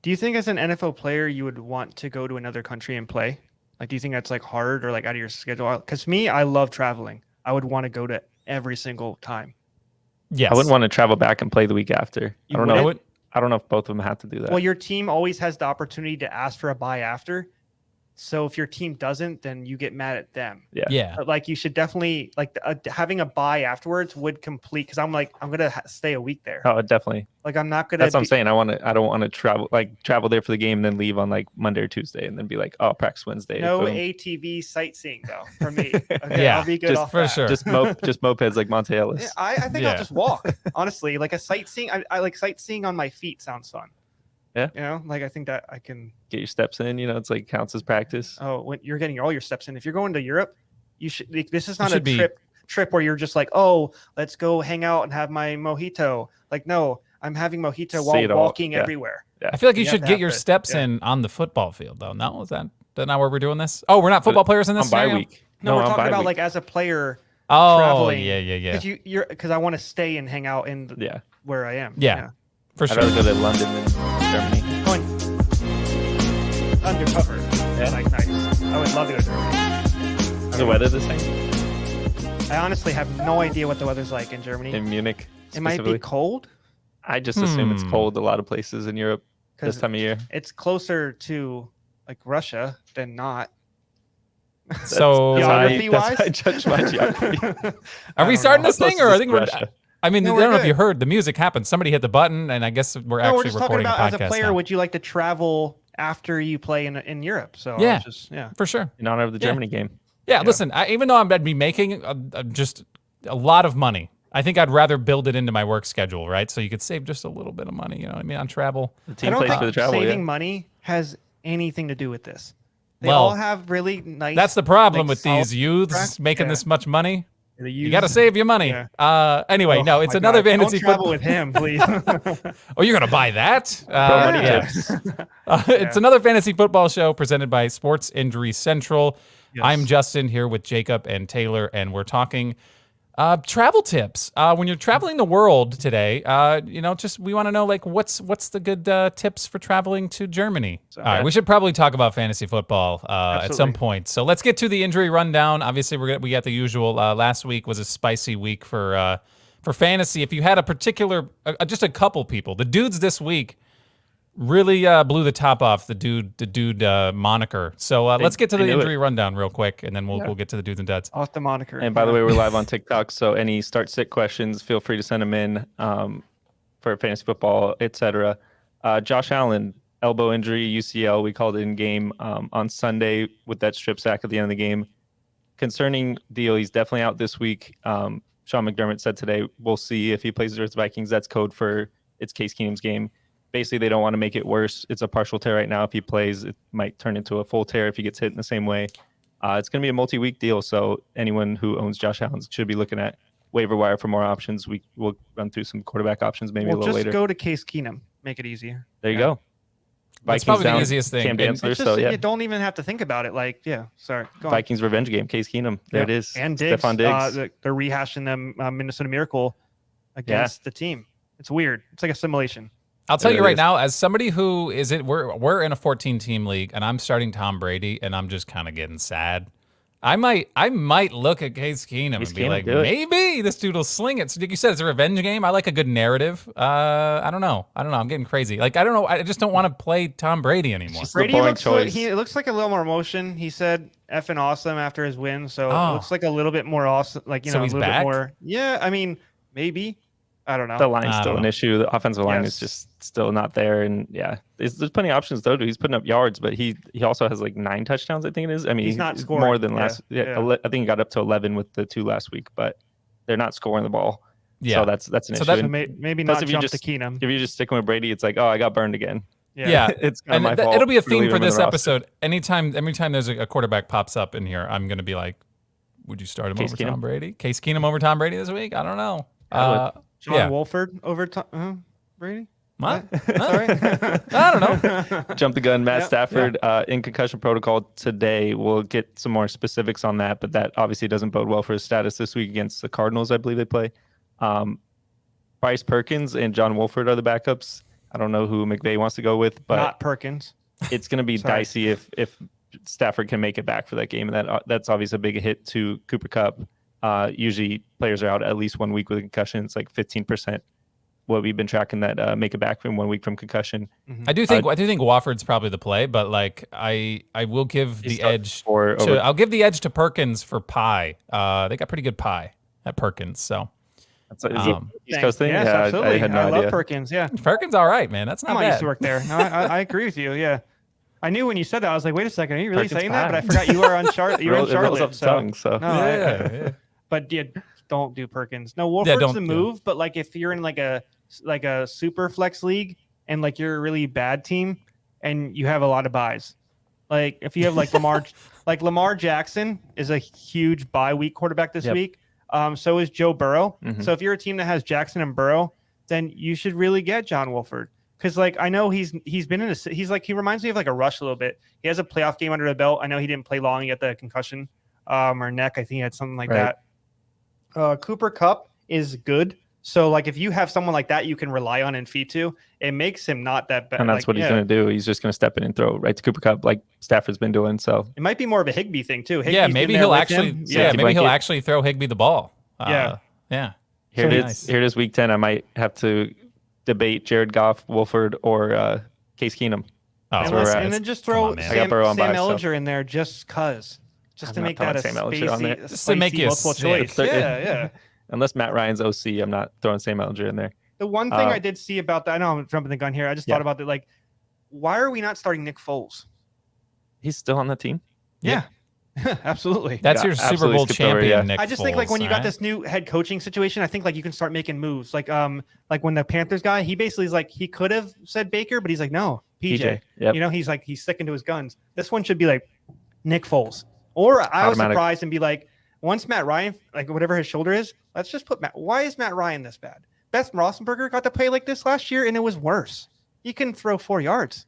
Do you think as an NFL player you would want to go to another country and play? Like, do you think that's like hard or like out of your schedule? Because me, I love traveling. I would want to go to every single time. Yes. I wouldn't want to travel back and play the week after. You I don't know. wouldn't? I don't know if both of them have to do that. Well, your team always has the opportunity to ask for a bye after. So if your team doesn't, then you get mad at them. Yeah. But like you should definitely like having a bye afterwards would complete because I'm gonna stay a week there. Oh, definitely. Like I'm not gonna. That's what I'm saying. I don't want to travel there for the game and then leave on like Monday or Tuesday and then be like, oh, practice Wednesday. No boom. ATV sightseeing though for me. Okay, Yeah, I'll be good just off for that. sure. Just mopeds like Monte Ellis. Yeah, I think I'll just walk. Honestly, like a sightseeing. I like sightseeing on my feet. Sounds fun. Yeah. You know, like I think that I can Get your steps in. You know, it's like counts as practice. Oh, when you're getting all your steps in. If you're going to Europe, you should. Like, this is not a be- trip where you're just like, oh, let's go hang out and have my mojito. Like, no, I'm having mojito See while it all. walking Yeah. everywhere. Yeah. I feel like you You have should to get have your to- steps yeah. in on the football field, though. No, is that not where we're doing this? Oh, we're not football players in this On bye scenario? week. No, we're on talking bye about week. like as a player Oh, traveling. yeah. Because I want to stay and hang out in Yeah. where I am. Yeah. For I'd sure. rather go to London than Germany. Going undercover. Yeah. Like nice. I would love to go to Germany. Is the weather the same I honestly have no idea what the weather's like in Germany. in Munich? It might be specifically? cold I just assume it's cold a lot of places in Europe this because time of year. it's closer to like Russia than not. So, That's how Geography-wise? I judge my geography. are we starting this How close thing, or is I think we're? Russia? I mean, No, I we're don't know if good. you heard the music happened. Somebody hit the button, and I guess we're No, actually we're just talking recording about a as a podcast player, now. would you like to travel after you play in Europe? So Yeah. yeah. For sure. In honor of the Yeah. Germany game. Yeah, listen, even though I'd be making just a lot of money, I think I'd rather build it into my work schedule, right? So you could save just a little bit of money, you know what I mean, on travel. The I team don't plays think for the travel. saving Yeah. money has anything to do with this. They Well, all have really nice. That's the problem like, with these youths contract. making Yeah. this much money. You You got to save your money. Yeah. Anyway, no, it's another fantasy Don't travel football. with him, please. Oh, you're gonna buy that? Pro money Yeah. tips. It's another fantasy football show presented by Sports Injury Central. Yes. I'm Justin here with Jacob and Taylor, and we're talking travel tips. When you're traveling the world today, just we want to know like what's the good tips for traveling to Germany. All right, we should probably talk about fantasy football at some point. So let's get to the injury rundown. Obviously, we got the usual. Last week was a spicy week for fantasy. If you had a particular, just a couple people, the dudes this week really blew the top off the dude moniker. So let's get to the knew injury rundown real quick, and then we'll get to the dudes and duds. Off the moniker. And by the way, we're live on TikTok, so any start-sit questions, feel free to send them in for fantasy football, etc. Josh Allen, elbow injury, UCL, we called it in game on Sunday with that strip sack at the end of the game. Concerning deal, he's definitely out this week. Sean McDermott said today, we'll see if he plays versus Vikings. That's code for it's Case Keenum's game. Basically, they don't want to make it worse. It's a partial tear right now. If he plays, it might turn into a full tear if he gets hit in the same way. It's going to be a multi-week deal, so anyone who owns Josh Allen should be looking at waiver wire for more options. We'll run through some quarterback options maybe a little just later. go to Case Keenum. Make it easier. There you go. That's Vikings probably the down easiest thing. Cam And Dantzler, It's just, so yeah. you don't even have to think about it. Like, yeah, sorry. Go on. Vikings revenge game. Case Keenum. There it Yeah. is. And Diggs. Stephon Diggs. They're rehashing them Minnesota Miracle against the team. It's weird. It's like a simulation. I'll tell It you right is. now, as somebody who we're in a 14-team league, and I'm starting Tom Brady, and I'm just kind of getting sad. I might look at Case Keenum and be Keenum, like, do it. maybe this dude will sling it. So like you said, it's a revenge game. I like a good narrative. I don't know. I'm getting crazy. Like I don't know. I just don't want to play Tom Brady anymore. Just the Brady boring looks choice. he looks like a little more emotion. He said effing awesome after his win, so Oh. it looks like a little bit more awesome. Like So a he's little back? bit more. Yeah, I mean maybe. I don't know. The line's I still don't an know. issue. The offensive line Yes. is just still not there. And yeah, there's plenty of options though. He's putting up yards, but he also has like 9 touchdowns, I think it is. I mean, He's not more scoring. than last. Yeah, Yeah. I think he got up to 11 with the 2 last week, but they're not scoring the ball. Yeah. So that's an So issue. that- So And maybe Plus, not if you jump just- to Keenum. if you're just sticking with Brady, it's like, oh, I got burned again. Yeah. It's kind of And my fault. it'll be a for theme leaving for him in this the roster. episode. Every time there's a quarterback pops up in here, I'm gonna be like, would you start him Case over Keenum? Tom Brady? Case Keenum over Tom Brady this week? I don't know. I John yeah. Wolford over Brady. What? Sorry. I don't know. Jump the gun. Matt Yep, Stafford in concussion protocol today. We'll get some more specifics on that, but that obviously doesn't bode well for his status this week against the Cardinals, I believe they play. Bryce Perkins and John Wolford are the backups. I don't know who McVay wants to go with, but Not Perkins. it's going to be Sorry. dicey if Stafford can make it back for that game, and that's obviously a big hit to Cooper Kupp. Usually players are out at least 1 week with a concussion. It's like 15%. What we've been tracking that make it back from 1 week from concussion. Mm-hmm. I do think Wofford's probably the play, but like I will give the edge I'll give the edge to Perkins for pie. They got pretty good pie at Perkins, so. Is it East Coast thing? Yes, yeah, absolutely. I had no I idea. love Perkins. Yeah, Perkins, all right, man. That's not I bad. used to work there. No, I agree with you. Yeah, I knew when you said that. I was like, wait a second, are you really Perkins saying pie. that? But I forgot you were on Charlotte. You were in It rolls Charlotte. off the tongue, so. No, Yeah. But yeah, don't do Perkins. No, Wolford's don't- the move. But like if you're in like a super flex league and like you're a really bad team and you have a lot of buys, like if you have like Lamar Jackson is a huge bye week quarterback this week. So is Joe Burrow. Mhm. So if you're a team that has Jackson and Burrow, then you should really get John Wolford. Because like I know he's been in he reminds me of like a Rush a little bit. He has a playoff game under the belt. I know he didn't play long. He had the concussion or neck. I think he had something like that. Cooper Kupp is good. So like if you have someone like that you can rely on and feed to, it makes him not that bad. And that's what he's going to do. He's just going to step in and throw right to Cooper Kupp like Stafford's been doing. So it might be more of a Higbee thing too. Yeah, maybe he'll actually he'll actually throw Higbee the ball. Yeah. Here it is week 10. I might have to debate Jared Goff, Wolford, or Case Keenum. And then just throw Sam Ellinger in there just to make that a multiple choice. Yeah. Unless Matt Ryan's OC, I'm not throwing Sam Ellinger in there. The one thing I did see about that, I know I'm jumping the gun here. I just thought about it. Like, why are we not starting Nick Foles? He's still on the team. Yeah. Absolutely. That's your Super Bowl champion, Nick I just Foles, think like when you got this new head coaching situation, I think like you can start making moves. Like when the Panthers guy, he basically is like he could have said Baker, but he's like no, PJ. Yep. You know, he's sticking to his guns. This one should be like Nick Foles. Or I was surprised and be like, once Matt Ryan, like whatever his shoulder is, let's just put Matt. Why is Matt Ryan this bad? Best Roethlisberger got to play like this last year, and it was worse. He can throw 4 yards.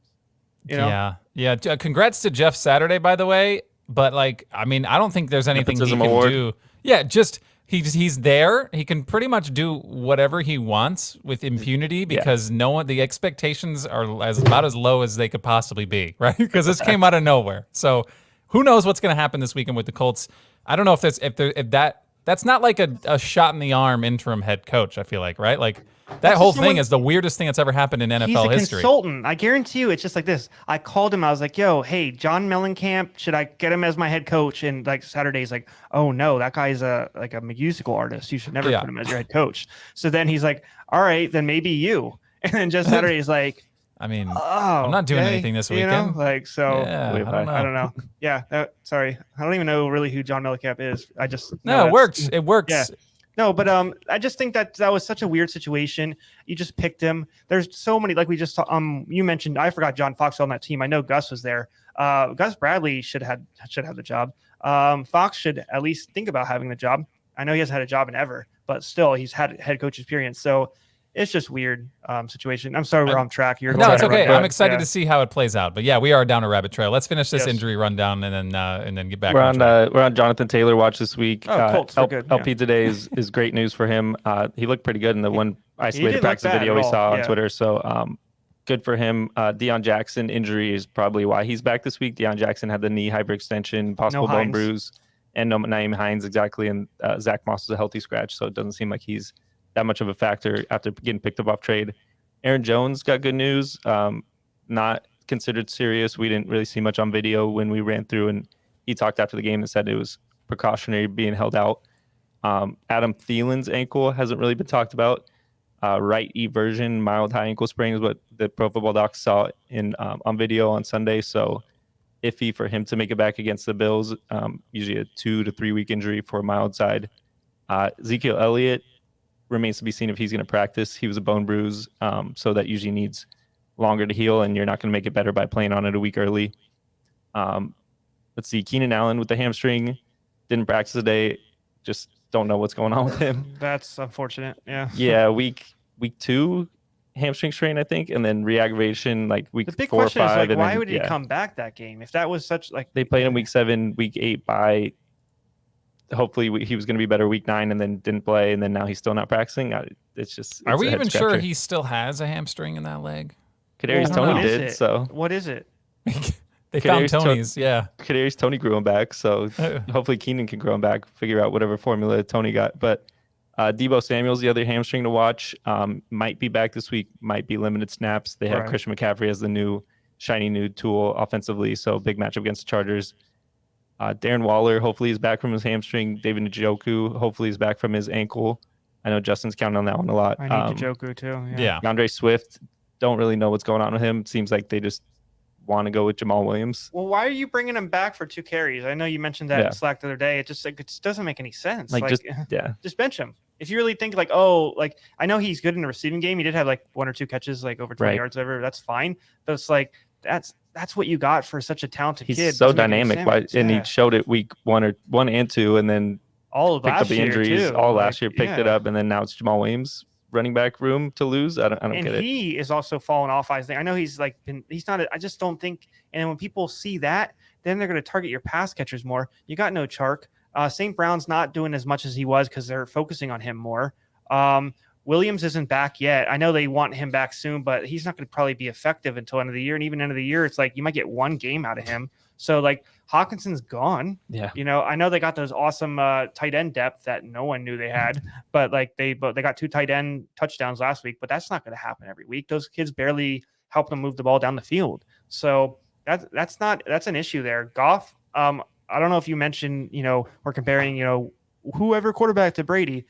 You know? Yeah. Congrats to Jeff Saturday, by the way. But like, I mean, I don't think there's anything he can do. Yeah, just he's there. He can pretty much do whatever he wants with impunity because the expectations are about as low as they could possibly be, right? Because this came out of nowhere. So who knows what's going to happen this weekend with the Colts? I don't know that's not like a shot in the arm interim head coach. I feel like, right? Like that whole thing is the weirdest thing that's ever happened in NFL history. He's a consultant. I guarantee you, it's just like this. I called him. I was like, "Yo, hey, John Mellencamp, should I get him as my head coach?" And like Saturday's like, "Oh no, that guy's a musical artist. You should never put him as your head coach." So then he's like, "All right, then maybe you." And then just Saturday's like, I mean, I'm not doing anything this weekend. You know? Like, so I don't know. Yeah. Sorry. I don't even know really who John Mellencamp is. I just it works. It works. Yeah. No, but I just think that was such a weird situation. You just picked him. There's so many, like we just you mentioned. I forgot John Fox on that team. I know Gus was there. Gus Bradley should have the job. Fox should at least think about having the job. I know he hasn't had a job in ever, but still he's had head coach experience. So it's just weird situation. I'm sorry we're on track. No, it's okay. I'm excited to see how it plays out. But yeah, we are down a rabbit trail. Let's finish this injury rundown and then get back. We're on Jonathan Taylor watch this week. Colts, good. LP today is great news for him. He looked pretty good in the one isolated practice video we saw on Twitter. So good for him. Deion Jackson injury is probably why he's back this week. Deion Jackson had the knee hyperextension, possible bone bruise, and no Naeem Hines exactly. And Zach Moss is a healthy scratch, so it doesn't seem like he's that much of a factor after getting picked up off trade. Aaron Jones got good news. Not considered serious. We didn't really see much on video when we ran through, and he talked after the game and said it was precautionary being held out. Adam Thielen's ankle hasn't really been talked about. Right eversion, mild high ankle sprain is what the Pro Football Docs saw in on video on Sunday. So iffy for him to make it back against the Bills. Usually a 2 to 3 week injury for a mild side. Ezekiel Elliott remains to be seen if he's going to practice. He was a bone bruise, so that usually needs longer to heal, and you're not going to make it better by playing on it a week early. Let's see, Keenan Allen with the hamstring, didn't practice today. Just don't know what's going on with him. That's unfortunate. Yeah. Yeah, week 2 hamstring strain, I think, and then re-aggravation like week 4 or 5. The big question is like, why would he come back that game if that was such like they played in week 7, week 8 by hopefully he was going to be better week 9 and then didn't play, and then now he's still not practicing. Are we a even sure head-scratcher. he still has a hamstring in that leg? Kadarius Well, Tony what is did, it? so What is it? They found Kadarius Tony's, yeah. Kadarius Tony grew him back, so hopefully Keenan can grow him back, figure out whatever formula Tony got. But Debo Samuel's the other hamstring to watch. Might be back this week, might be limited snaps. They have Right. Christian McCaffrey as the new shiny new tool offensively, so big matchup against the Chargers. Darren Waller hopefully is back from his hamstring. David Njoku hopefully is back from his ankle. I know Justin's counting on that one a lot. I need Njoku too. Yeah. DeAndre Swift, don't really know what's going on with him. Seems like they just want to go with Jamal Williams. Well, why are you bringing him back for 2 carries? I know you mentioned that Yeah. in Slack the other day. It just doesn't make any sense. Just Bench him. If you really think like, oh, like I know he's good in the receiving game. He did have like 1 or 2 catches, like over 20 Right. yards, whatever. That's fine. But it's like that's what you got for such a talented He's kid. so Doesn't make any dynamic, sense. and Yeah. he showed it week 1 and 2, and then all of picked last up the year, injuries too. all Like, last year, picked it yeah. up, and then now it's Jamal Williams running back room to lose. I don't And get it. he is also falling off. I know he's like he's not. I just don't think. And when people see that, then they're going to target your pass catchers more. You got no Chark. St. Brown's not doing as much as he was because they're focusing on him more. Williams isn't back yet. I know they want him back soon, but he's not going to probably be effective until end of the year. And even end of the year, it's like you might get 1 game out of him. So like Hawkinson's gone. Yeah. You know, I know they got those awesome tight end depth that no one knew they had, but like they got 2 tight end touchdowns last week, but that's not going to happen every week. Those kids barely help them move the ball down the field. So that's an issue there. Goff, I don't know if you mentioned, we're comparing, whoever quarterback to Brady.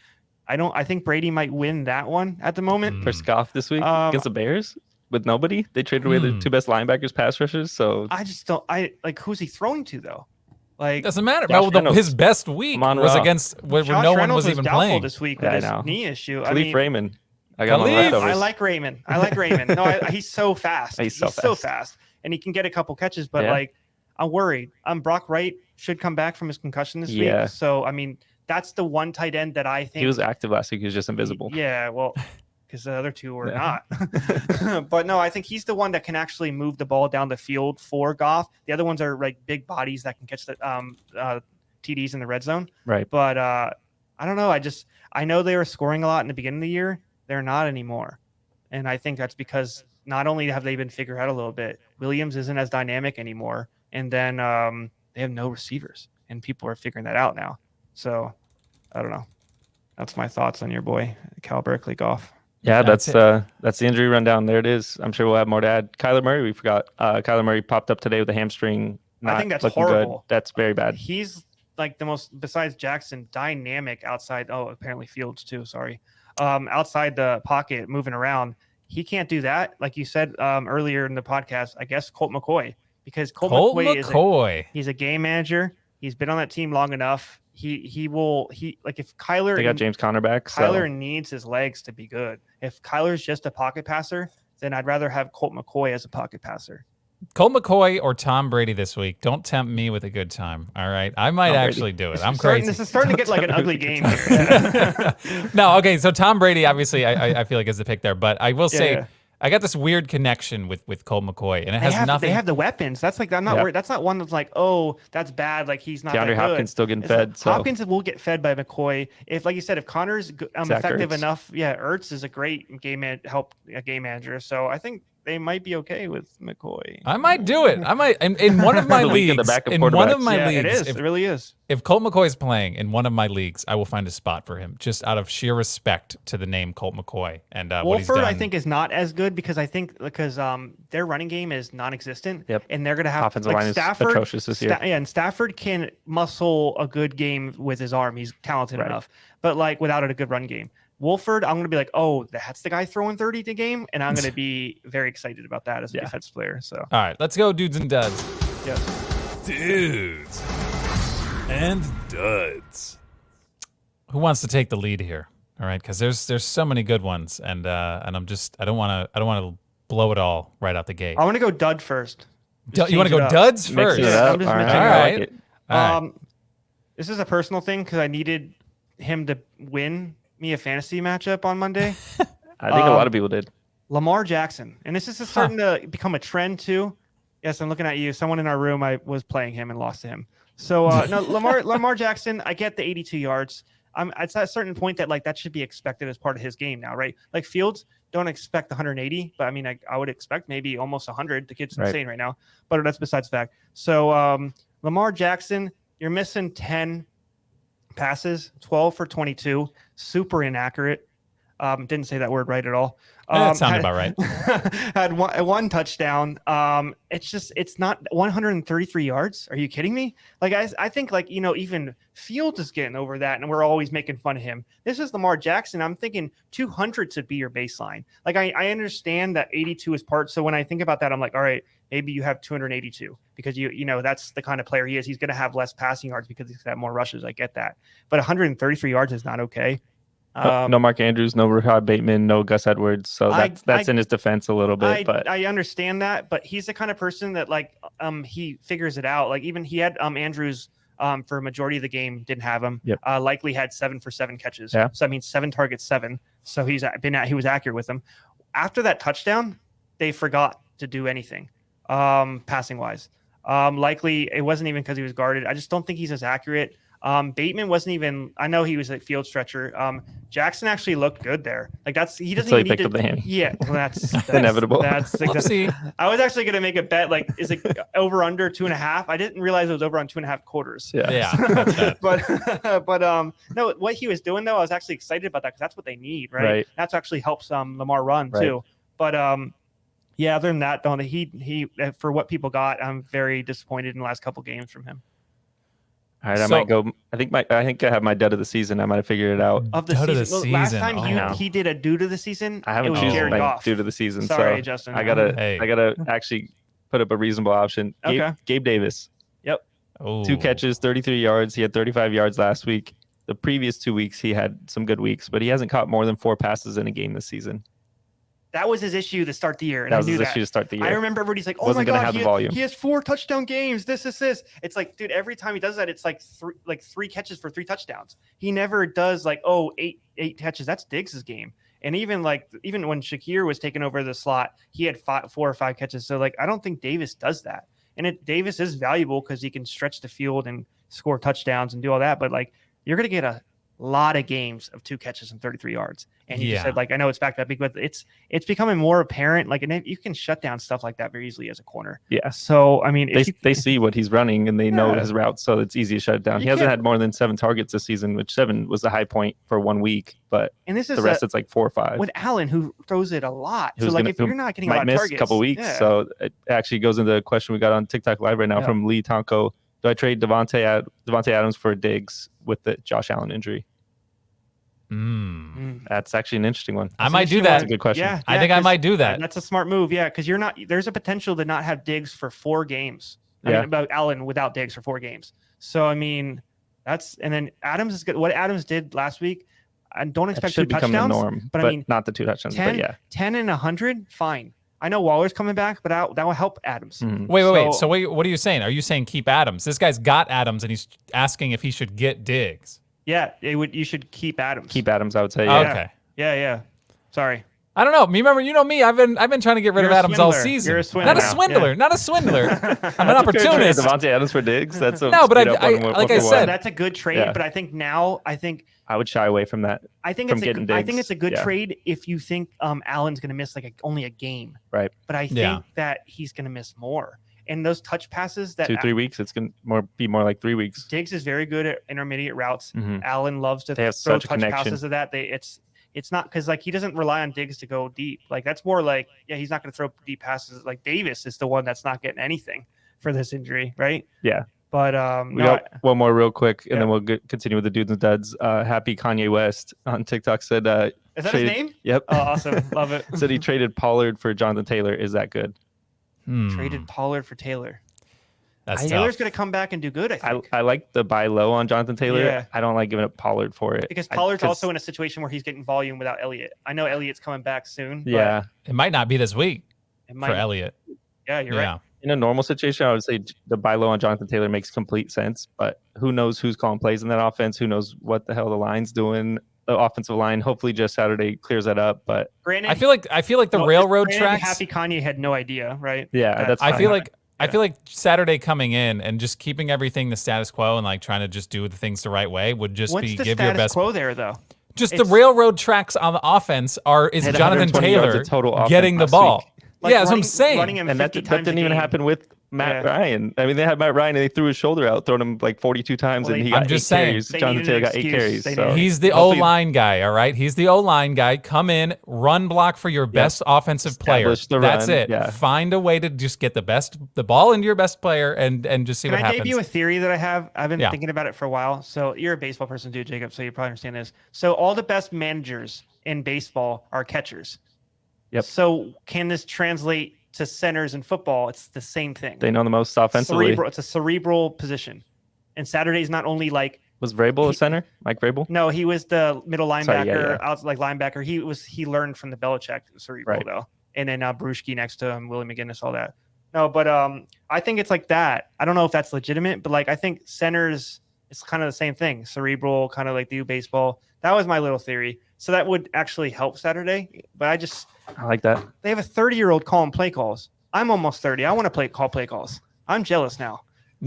I think Brady might win that one at the moment. For Scoff this week against the Bears with nobody. They traded away the 2 best linebackers, pass rushers. So I just don't. Who's he throwing to though? Like Doesn't matter. Josh No, Reynolds. his best week was against where Josh no one Reynolds was even doubtful playing. this week Yeah, with I know. his knee issue. Khalif Raymond. I got him on Khalif? leftovers. I like Raymond. No, he's so fast. He's so fast. And he can get a couple catches. But Yeah. I'm worried. Brock Wright should come back from his concussion this Yeah. week. So that's the one tight end that I think He was active last week. He was just invisible. Yeah, well, because the other 2 were Yeah. not. But no, I think he's the one that can actually move the ball down the field for Goff. The other ones are like big bodies that can catch the TDs in the red zone. Right. But I don't know. I know they were scoring a lot in the beginning of the year. They're not anymore. And I think that's because not only have they been figured out a little bit, Williams isn't as dynamic anymore. And then they have no receivers. And people are figuring that out now. So I don't know. That's my thoughts on your boy, Cal Berkeley Goff. Yeah, That's that's the injury rundown. There it is. I'm sure we'll have more to add. Kyler Murray, we forgot. Kyler Murray popped up today with a hamstring. I think that's looking horrible. Good. That's very bad. He's like the most, besides Jackson, dynamic outside. Oh, apparently Fields too. Sorry. Outside the pocket, moving around. He can't do that. Like you said earlier in the podcast, I guess Colt McCoy, because Colt McCoy he's a game manager. He's been on that team long enough. If Kyler, They got James Conner back. Kyler needs his legs to be good. If Kyler's just a pocket passer, then I'd rather have Colt McCoy as a pocket passer. Colt McCoy or Tom Brady this week. Don't tempt me with a good time. All right, I might actually do it. I'm crazy. This is starting to get like an ugly game here. No, okay. So Tom Brady, obviously, I feel like is the pick there. But I will say, Yeah. I got this weird connection with Colt McCoy, and it has nothing. They have the weapons. That's like I'm not worried. That's not one that's like, oh, that's bad. Like he's not. DeAndre that good. Hopkins still getting It's fed. like, So Hopkins will get fed by McCoy. If, like you said, if Connor's effective Ertz. enough, Ertz is a great game manager. So I think they might be okay with McCoy. I might do it. I might in one of my The week of the leagues. backup In one of quarterbacks. my Yeah, leagues, it is. It really is. if Colt McCoy is playing in one of my leagues, I will find a spot for him just out of sheer respect to the name Colt McCoy and what he's Wolford, done. I think, is not as good because their running game is non-existent. Yep. And they're going to have offensive line is atrocious this year. And Stafford can muscle a good game with his arm. He's talented enough, but like without a good run game. Wolford, I'm going to be like, oh, that's the guy throwing 30 a game, and I'm going to be very excited about that as a defense player. So, all right, let's go, dudes and duds. yes. Dudes and duds. Who wants to take the lead here? All right, because there's so many good ones, and I don't want to blow it all right out the gate. I want to go dud first. You want to go duds first? Mixing it Yeah, up. I'm just All right. mixing it I up. like it. All right. This is a personal thing because I needed him to win me a fantasy matchup on Monday. I think a lot of people did. Lamar Jackson. And this is starting to become a trend too. Yes, I'm looking at you. Someone in our room, I was playing him and lost to him. So no, Lamar Jackson, I get the 82 yards. It's at a certain point that like that should be expected as part of his game now, right? Like Fields, don't expect 180, but I mean I would expect maybe almost 100. The kid's insane right now, but that's besides the fact. So Lamar Jackson, you're missing 10 passes, 12 for 22, super inaccurate. Didn't say that word right at all. That sounded about right. Had one touchdown. It's not 133 yards. Are you kidding me? Like I think like even Fields is getting over that, and we're always making fun of him. This is Lamar Jackson. I'm thinking 200 should be your baseline. Like I understand that 82 is part. So when I think about that, I'm like, all right, maybe you have 282 because you know that's the kind of player he is. He's going to have less passing yards because he's going to have more rushes. I get that, but 133 yards is not okay. No Mark Andrews, no Rashad Bateman, no Gus Edwards. So that's in his defense a little bit. But I understand that, but he's the kind of person that like he figures it out. Like even he had Andrews for a majority of the game, didn't have him. Yep. Likely had 7 for 7 catches. Yeah. So I mean 7 targets, 7. So he was accurate with them. After that touchdown, they forgot to do anything passing wise. Likely it wasn't even because he was guarded. I just don't think he's as accurate. Bateman wasn't even. I know he was a field stretcher. Jackson actually looked good there. Like he doesn't even need up the hand. Yeah, well, that's inevitable. That's I was actually gonna make a bet. Like, is it over under 2.5? I didn't realize it was over on 2.5 quarters. Yeah. That's but no, what he was doing though, I was actually excited about that because that's what they need, right? That's actually helps Lamar run too. But yeah, other than that, though, he for what people got, I'm very disappointed in the last couple games from him. All right, I might go. I think I have my dud of the season. I might have figured it out. Of the season. Last time he did a due to the season, I haven't chosen Jared my Goff due to the season. Sorry, so Justin. I gotta actually put up a reasonable option. Gabe Davis. Yep. 2 catches, 33 yards. He had 35 yards last week. The previous 2 weeks, he had some good weeks, but he hasn't caught more than 4 passes in a game this season. That was his issue to start the year. And that was his issue to start the year. I remember everybody's like, oh my God, he has 4 touchdown games. This. It's like, dude, every time he does that, it's like 3 catches for 3 touchdowns. He never does like, 8 catches. That's Diggs' game. And even when Shakir was taking over the slot, he had 4 or 5 catches. So like, I don't think Davis does that. And Davis is valuable because he can stretch the field and score touchdowns and do all that. But like, you're going to get a lot of games of 2 catches and 33 yards. And you just said, like, I know it's back that big, but it's becoming more apparent. Like, and you can shut down stuff like that very easily as a corner. Yeah. So, I mean, they see what he's running and they know his routes, so it's easy to shut it down. He hasn't had more than 7 targets this season, which 7 was the high point for 1 week. But the rest, it's like 4 or 5. With Allen, who throws it a lot. So, like, if you're not getting a lot of targets. Might miss a couple weeks. Yeah. So, it actually goes into a question we got on TikTok Live right now from Lee Tonko. Do I trade Devontae Adams for Diggs with the Josh Allen injury? That's actually an interesting one. I might do that. That's a good question. Yeah, I think I might do that. That's a smart move. Yeah, because there's a potential to not have Diggs for 4 games. I mean, about Allen without Diggs for 4 games. So I mean, and then Adams is good. What Adams did last week, I don't expect 2 touchdowns. The norm, but I mean, not the 2 touchdowns. 10 and 100, fine. I know Waller's coming back, but that will help Adams. Wait. So what are you saying? Are you saying keep Adams? This guy's got Adams, and he's asking if he should get Diggs. Yeah, you should keep Adams. Keep Adams, I would say. Yeah. Okay. Yeah. Sorry. I don't know. Remember, you know me. I've been trying to get rid of Adams all season. You're a swindler. Not a swindler. Not a swindler. I'm an opportunist. Devontae Adams for Diggs. That's no, but like I said, that's a good trade. But I think I would shy away from that. I think it's a good trade if you think Allen's going to miss only a game. Right. But I think that he's going to miss more. And those touch passes that 2-3 weeks, it's going to be more like 3 weeks. Diggs is very good at intermediate routes. Allen loves to throw touch passes of that. It's not because he doesn't rely on Diggs to go deep. Like that's more like he's not going to throw deep passes. Like Davis is the one that's not getting anything for this injury, right? Yeah. But we got one more real quick, and then we'll continue with the dudes and duds. Happy Kanye West on TikTok said, "Is that his name?" Yep. Oh, awesome, love it. Said he traded Pollard for Jonathan Taylor. Is that good? Traded Pollard for Taylor. Taylor's going to come back and do good, I think. I like the buy low on Jonathan Taylor. Yeah. I don't like giving up Pollard for it. Because Pollard's also in a situation where he's getting volume without Elliott. I know Elliott's coming back soon. Yeah. It might not be this week for Elliott. Yeah, you're right. In a normal situation, I would say the buy low on Jonathan Taylor makes complete sense. But who knows who's calling plays in that offense? Who knows what the hell the line's doing? The offensive line, hopefully just Saturday clears that up. But granted, I feel like the railroad tracks. Happy Kanye had no idea, right? Yeah, that's I fine. feel like I feel like Saturday coming in and just keeping everything the status quo and like trying to just do the things the right way would just What's be the give your status best. quo there though? Just the railroad tracks on the offense is Had Jonathan 120 yards Taylor of total offense getting the last ball. week. Like Yeah, that's what I'm saying. Running him And 50 that times didn't a even game. happen with Matt Yeah. Ryan. I mean, they had Matt Ryan and they threw his shoulder out, thrown him like 42 times, Well, and he I'm got just 8 saying. carries. They Jonathan needed Taylor an got 8 excuse. carries. They So needed- He's the hopefully O-line guy, all right? He's the O-line guy. Come in, run block for your best offensive player. Establish the That's run, it. yeah. Find a way to just get the ball into your best player and just see Can what I happens. debut a theory that I have? I've been Yeah. thinking about it for a while. So you're a baseball person too, Jacob, so you probably understand this. So all the best managers in baseball are catchers. Yep. So can this translate to centers in football? It's the same thing. they know the most offensively. It's a cerebral position. And Saturday's not only like Was Vrabel a center? Mike Vrabel? no, he was the middle linebacker, Sorry, yeah. out like linebacker. He learned from the Belichick cerebral Right. though, and then Bruschi next to him, Willie McGinnis, all that. No, but I think it's like that. I don't know if that's legitimate, but like I think centers it's kind of the same thing, cerebral, kind of like do baseball. That was my little theory. So that would actually help Saturday. But I like that. they have a 30-year-old calling play calls. I'm almost 30. I want to call play calls. I'm jealous now.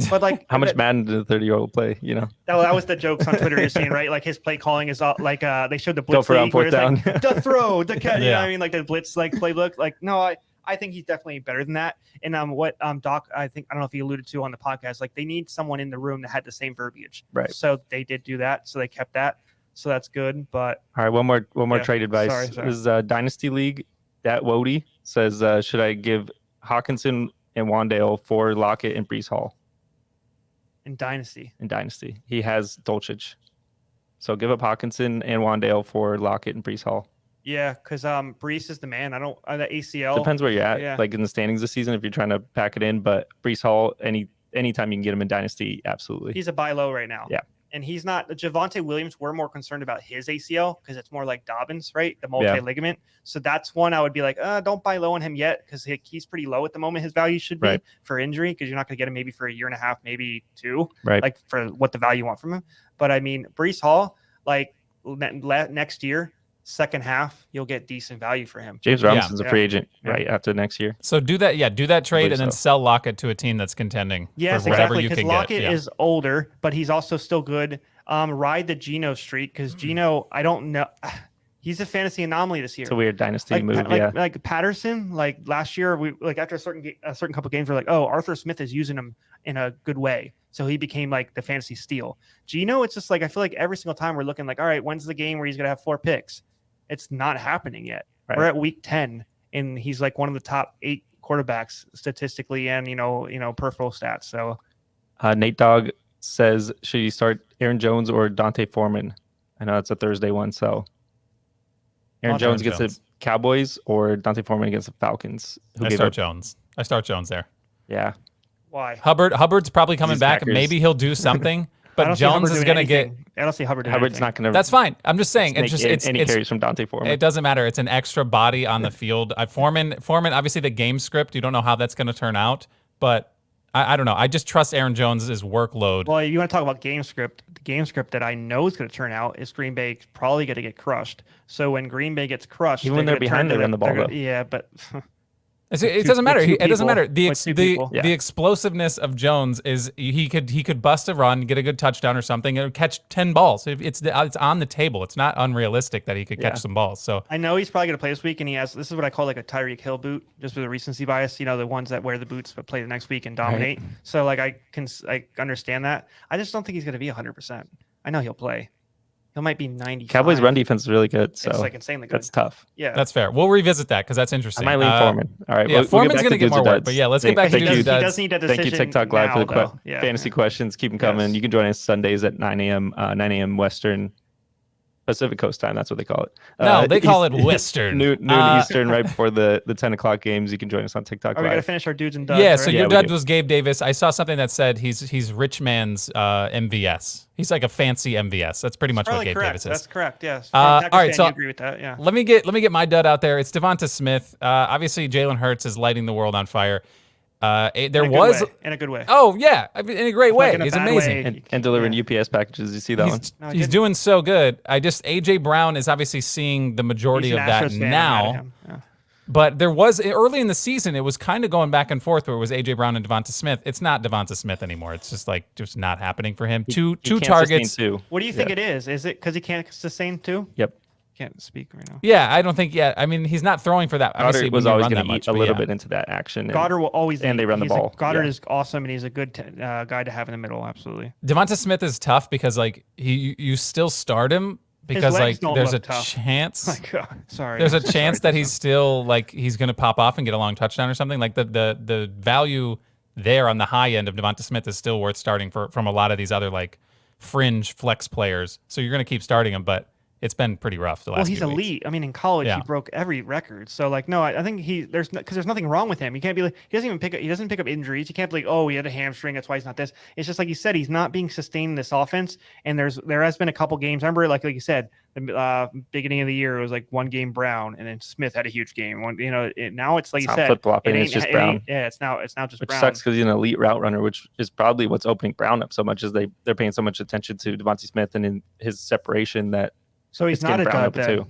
But like How much Madden did a 30-year-old play? You know, that was the jokes on Twitter you're seeing, right? Like his play calling is all, like they showed the blitz Go for it on league where fourth it's like down. the throw, the catch. You know Yeah. what I mean? Like the blitz like playbook. Like no, I think he's definitely better than that. And what Doc I don't know if he alluded to on the podcast, like they need someone in the room that had the same verbiage. Right. So they did do that. So they kept that. So that's good. But all right, one more Yeah, trade advice. sorry. This is Dynasty League. Dat Wody says, should I give Hawkinson and Wandale for Lockett and Brees Hall in Dynasty, in Dynasty? He has Dolchich. So give up Hawkinson and Wandale for Lockett and Brees Hall. yeah, because Brees is the man. I don't the ACL. Depends where you're at, Yeah. like in the standings this season, if you're trying to pack it in. But Brees Hall, anytime you can get him in Dynasty, absolutely. He's a buy low right now. Yeah. And he's not Javonte Williams. We're more concerned about his ACL because it's more like Dobbins, right? The multi-ligament. So that's one I would be like, don't buy low on him yet because he's pretty low at the moment. His value should be Right. for injury because you're not going to get him maybe for a year and a half, maybe 2, Right. like for what the value you want from him. But I mean, Brees Hall, like next year, second half, you'll get decent value for him. James Robinson's a Yeah. free agent Yeah. right after next year. So do that trade believe and then so. sell Lockett to a team that's contending. Yes, for whatever exactly. you Because can Lockett get. Yeah. is older, but he's also still good. Ride the Geno streak because Geno, I don't know. He's a fantasy anomaly this year. It's a weird dynasty like, move. like Patterson, like last year, we like after a certain couple games, we're like, oh, Arthur Smith is using him in a good way, so he became like the fantasy steal. Geno, it's just like I feel like every single time we're looking like, all right, when's the game where he's gonna have 4 picks? It's not happening yet. Right. We're at week 10, and he's like one of the top 8 quarterbacks statistically and peripheral stats. So Nate Dogg says, should you start Aaron Jones or Dante Foreman? I know it's a Thursday one, so Aaron I'll Jones start against Jones. the Cowboys or Dante Foreman against the Falcons? Who I gave start up- Jones. I start Jones there. Yeah, why? Hubbard's probably coming These back. Packers. Maybe he'll do something, I but don't see Hubbard Jones is doing going to get. anything. I don't see Hubbard doing Hubbard's anything. not going to. That's fine. I'm just saying. It's just any carries from Dante Foreman. It doesn't matter. It's an extra body on the field. Foreman. Obviously, the game script. You don't know how that's going to turn out, but I don't know. I just trust Aaron Jones's workload. Well, you want to talk about game script. The game script that I know is going to turn out is Green Bay probably going to get crushed. So when Green Bay gets crushed, Even when they're behind, they run the ball, though. Yeah, but It doesn't matter. two It doesn't people. matter. The With two the people. Yeah. the explosiveness of Jones is he could bust a run, get a good touchdown or something, and catch 10 balls. It's on the table. It's not unrealistic that he could catch some balls. So I know he's probably going to play this week, and he has. This is what I call like a Tyreek Hill boot, just with a recency bias. You know, the ones that wear the boots but play the next week and dominate. So like I understand that. I just don't think he's going to be 100%. I know he'll play. He might be 90. Cowboys run defense is really good, so It's like insanely good. that's tough. Yeah, that's fair. We'll revisit that because that's interesting. I might lean Foreman. All right, yeah, we'll Foreman's back gonna to get Dudes more and work, Duds. but yeah, let's get back to Thank Dudes you. and Duds. He does need that decision. Thank you, TikTok Live, now, for the though. Yeah. fantasy questions. Keep them Yes. coming. You can join us Sundays at 9 a.m. Western Pacific Coast time. That's what they call it. No, they call it Western. Noon Eastern, right before the 10 o'clock games. You can join us on TikTok Are we going to Live. finish our dudes and duds? Yeah, right? so Yeah, your we dad do. was Gabe Davis. I saw something that said he's rich man's MVS. He's like a fancy MVS. That's pretty much what Probably Gabe correct. Davis is. That's correct. Yes. all right, so you agree with that? Yeah. Let me get my dud out there. It's Devonta Smith. Obviously, Jalen Hurts is lighting the world on fire. There In a good was way. In a good way. oh yeah, I mean, in a great way. in a He's bad amazing. way. And delivering UPS packages. You see that one? No, I He's didn't. doing so good. AJ Brown is obviously seeing the majority He's of an that Astros fan. I'm mad at now. him. Yeah. But there was early in the season, it was kind of going back and forth where it was AJ Brown and Devonta Smith. It's not Devonta Smith anymore. It's just not happening for him. Two can't targets. sustain 2. What do you think it is? Is it because he can't sustain 2? Yep. Can't speak right now. Yeah, I don't think. Yeah, I mean, he's not throwing for that. Obviously, Goddard was when you always run going that to much, eat a but little yeah. bit into that action. Goddard will always and eat. they run the ball. Goddard Yeah. is awesome, and he's a good guy to have in the middle. Absolutely. Devonta Smith is tough because you still start him because legs don't there's a look tough. chance. My God. Sorry. There's a Sorry, chance that he's Jason. still he's going to pop off and get a long touchdown or something. Like the value there on the high end of Devonta Smith is still worth starting from a lot of these other fringe flex players. So you're going to keep starting him, but it's been pretty rough the last Well, he's few weeks. elite. I mean, in college, Yeah. he broke every record. So, no, I think there's nothing wrong with him. He can't be he doesn't even pick up injuries. He can't be oh, he had a hamstring, that's why he's not this. It's just like you said, he's not being sustained in this offense. And there has been a couple games. I remember, like you said, the beginning of the year, it was one game Brown, and then Smith had a huge game. Now it's like It's you not said, flip-flopping, it's just Brown. It's now just Which Brown. sucks because he's an elite route runner, which is probably what's opening Brown up so much as they're paying so much attention to Devontae Smith and in his separation that So he's it's not getting a Brown dud up then. too.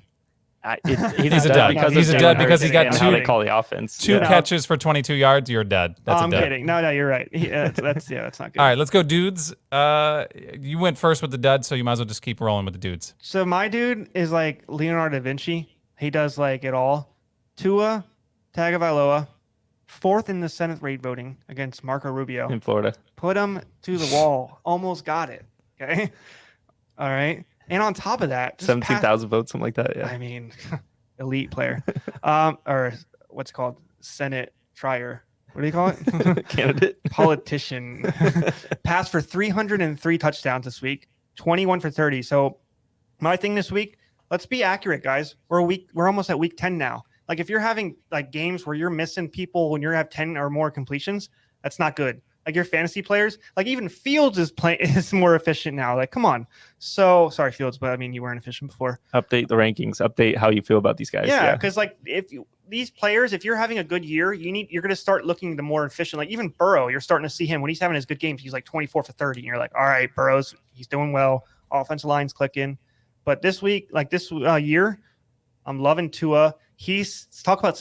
He's a dud. because He's of a Jalen dud because Hurts he got and two- how they call the offense. Two catches for 22 yards, you're dead. That's I'm a dud. kidding. No, you're right. That's not good. All right, let's go, dudes. You went first with the dud, so you might as well just keep rolling with the dudes. So my dude is like Leonardo da Vinci. He does it all. Tua Tagovailoa, 4th in the Senate rate voting against Marco Rubio. in Florida. Put him to the wall. Almost got it. Okay. All right. And on top of that, just 17,000 votes, something like that. Yeah. I mean, elite player. Or what's it called? Senate trier. What do you call it? Candidate. Politician. Passed for 303 touchdowns this week, 21 for 30. So my thing this week, let's be accurate, guys. We're almost at week 10 now. If you're having games where you're missing people when you have 10 or more completions, that's not good. Your fantasy players, even Fields is more efficient now. Come on. So sorry, Fields, but I mean, you weren't efficient before. Update the rankings. Update how you feel about these guys. Yeah, because these players, if you're having a good year, you're going to start looking the more efficient. Even Burrow, you're starting to see him when he's having his good games. He's 24 for 30, and you're all right, Burrow's he's doing well. Offensive line's clicking. But this week, this year, I'm loving Tua. He's talk about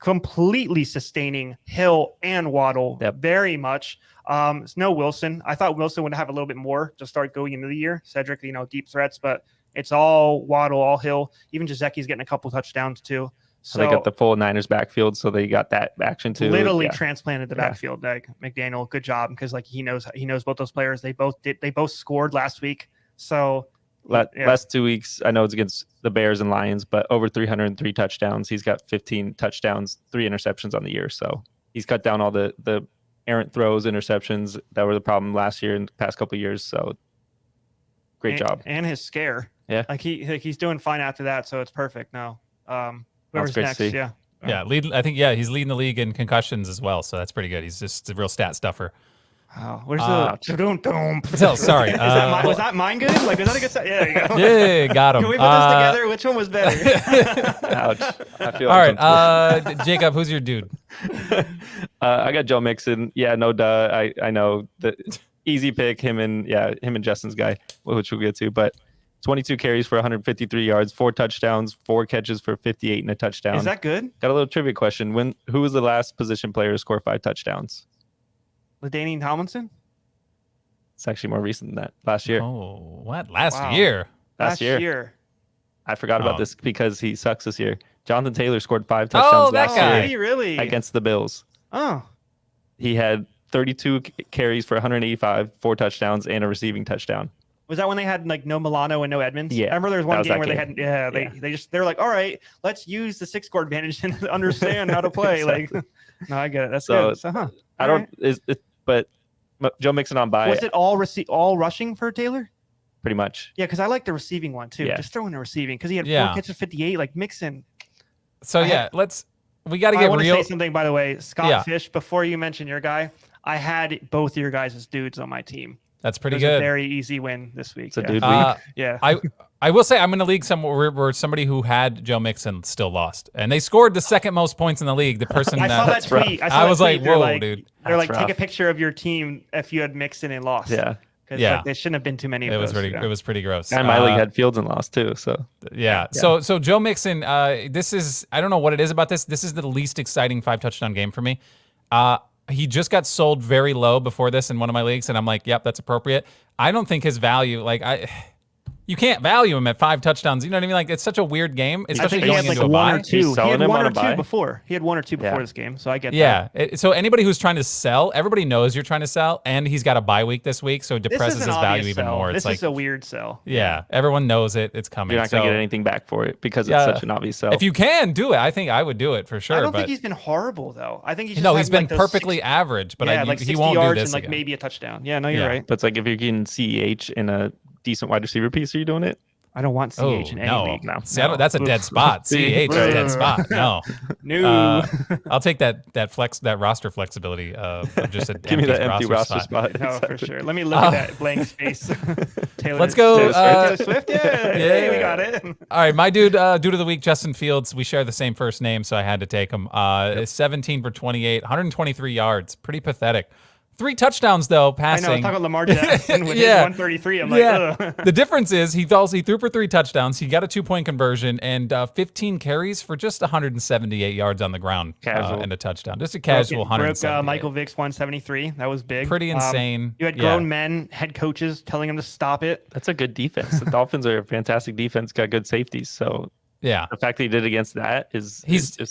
completely sustaining Hill and Waddle very much. It's no Wilson. I thought Wilson would have a little bit more to start going into the year. Cedric, deep threats, but it's all Waddle, all Hill. Even Gesicki's getting a couple touchdowns too. So they got the full Niners backfield, so they got that action too. Literally transplanted the backfield. McDaniel, good job, because he knows both those players. They both scored last week. So last 2 weeks, I know it's against the Bears and Lions, but over 303 touchdowns. He's got 15 touchdowns, 3 interceptions on the year. So he's cut down all the errant throws, interceptions that were the problem last year and the past couple of years. So great job. And his scare. Yeah. He's doing fine after that. So it's perfect now. Whoever's great to next. see. Yeah. Yeah, he's leading the league in concussions as well, so that's pretty good. He's just a real stat stuffer. Oh, where's the So, sorry. was that mine good? Was that a good set? Yeah, there you go. Yeah, got him. Can we put this together? Which one was better? Ouch. I feel all right, Jacob, who's your dude? I got Joe Mixon. Yeah, no duh. I know the easy pick. Him and Justin's guy, which we'll get to. But 22 carries for 153 yards, 4 touchdowns, 4 catches for 58 and a touchdown. Is that good? Got a little trivia question. Who was the last position player to score 5 touchdowns? LaDainian Tomlinson? It's actually more recent than that. Last year. Oh, what? Last Wow. year? Last year. I forgot about this because he sucks this year. Jonathan Taylor scored 5 touchdowns that last guy. year Really? against the Bills. Oh. He had 32 carries for 185, 4 touchdowns, and a receiving touchdown. Was that when they had no Milano and no Edmonds? Yeah, I remember there was one that was game that where game. they're like, all right, let's use the 6-score advantage and understand how to play. Exactly. No, I get it. That's So, good. So, I don't but Joe Mixon on bye. Was it all rushing for Taylor? Pretty much. Yeah, because I like the receiving one too. Yeah. Just throw in the receiving because he had 4 catches, 58. Mixon. So we got to I get want to real. say something, by the way, Scott Yeah. Fish. Before you mention your guy, I had both your guys as dudes on my team. That's pretty It was a good. very easy win this week. It's a yeah. dude Uh, week. Yeah. I will say I'm in a league somewhere where somebody who had Joe Mixon still lost, and they scored the second most points in the league. The person I saw that tweet. I was like, They're whoa, dude. They're That's take a rough. picture of your team if you had Mixon and lost. Yeah. because Yeah. like, there shouldn't have been too many of It was those. pretty. Yeah. It was pretty gross. And my league had Fields and lost too. So Yeah. So Joe Mixon, this is, I don't know what it is about this. This is the least exciting 5-touchdown game for me. He just got sold very low before this in one of my leagues, and I'm like, yep, that's appropriate. I don't think his value, you can't value him at 5 touchdowns. You know what I mean? Like, it's such a weird game, I especially think he going had like into a one bye. or two. He's selling He had him one on or a two bye? before. He had one or two before Yeah. this game, so I get that. Yeah. So anybody who's trying to sell, everybody knows you're trying to sell, and he's got a bye week this week, so it This depresses is his an value obvious even sell. more. It's This like, is a weird sell. yeah, everyone knows it. It's coming. you're not going to get anything back for it because it's such an obvious sell. If you can do it, I think I would do it for sure. I don't but think he's been horrible though. I think he's just no, had, he's been like, those perfectly average, but yeah, he like 60 won't do yards this and like again. maybe a touchdown. Yeah, no, you're Yeah. right. But it's like if you're getting CEH in a decent wide receiver piece, are you doing it? I don't want CH in any no. league now. See, that's a dead spot. CH is a dead spot. No. No. I'll take that roster flexibility of just a Give me that empty roster spot. No, for sure. Let me look at that blank space. Taylor, Let's go, Taylor Swift. Yeah, hey, we yeah. got it. All right, my dude of the week, Justin Fields. We share the same first name, so I had to take him. 17 for 28, 123 yards. Pretty pathetic. 3 touchdowns though, I passing. know. Talk about Lamar Jackson with his Yeah. 133. I'm like, ugh. The difference is he threw for 3 touchdowns. He got a 2-point conversion and 15 carries for just 178 yards on the ground and a touchdown. Just a casual Broke 178. Michael Vick's 173. That was big. Pretty insane. You had grown men, head coaches telling him to stop it. That's a good defense. The Dolphins are a fantastic defense, got good safeties. So Yeah. the fact that he did against that just